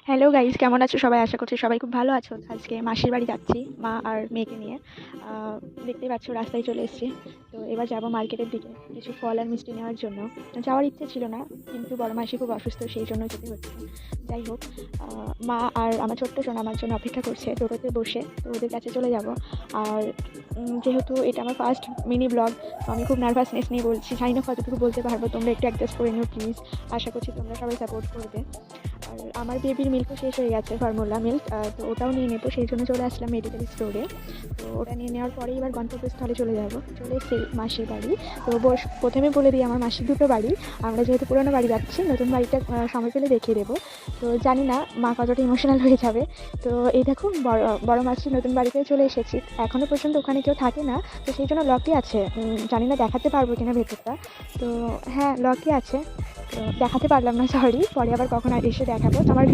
Hello guys, কেমন আছো সবাই? আশা করছি সবাই খুব ভালো আছো। আজকে মাসির বাড়ি যাচ্ছি মা আর মেয়েকে নিয়ে। আহ, দেখতেই পাচ্ছ রাস্তায় চলে এসেছি। তো এবার যাবো মার্কেটের দিকে কিছু ফল আর মিষ্টি নেওয়ার জন্য। যাওয়ার ইচ্ছে ছিল না, কিন্তু বড় মাসি খুব অসুস্থ, সেই জন্য যেতে হচ্ছে। যাই হোক, মা আর আমার ছোট্ট সোনা আমার জন্য অপেক্ষা করছে টোটোতে বসে, তো ওদের কাছে চলে যাব। আর যেহেতু এটা আমার ফার্স্ট মিনি ব্লগ, তো আমি খুব নার্ভাসনেস নিয়ে বলছি, জানি না কতটুকু বলতে পারবো, তোমরা একটু অ্যাডজাস্ট করে নিও প্লিজ। আশা করছি তোমরা সবাই সাপোর্ট করবে। আর আমার বেবির মিল্কও শেষ হয়ে গেছে, ফর্মুলা মিল্ক, তো ওটাও নিয়ে নেবো, সেই জন্য চলে আসলাম মেডিকেল স্টোরে। তো ওটা নিয়ে নেওয়ার পরে এবার গন্তব্যস্থলে চলে যাব। চলে এসেছি মাসির বাড়ি। তো প্রথমে বলে দিই আমার মাসির দুটো বাড়ি। আমরা যেহেতু পুরোনো বাড়ি যাচ্ছি, নতুন বাড়িটা সময় পেলে দেখিয়ে দেবো। তো জানি না মা কতটা ইমোশনাল হয়ে যাবে। তো এই দেখো, বড় বড় মাসির নতুন বাড়িতে চলে এসেছি। এখনও পর্যন্ত ওখানে কেউ থাকে না, তো সেই জন্য লকই আছে। জানি না দেখাতে পারবো কিনা ভেতরটা। তো হ্যাঁ, লকই আছে। তো দেখাতে পারলাম না, সরি, পরে আবার কখন আর এসে দেখাবো। তো আমার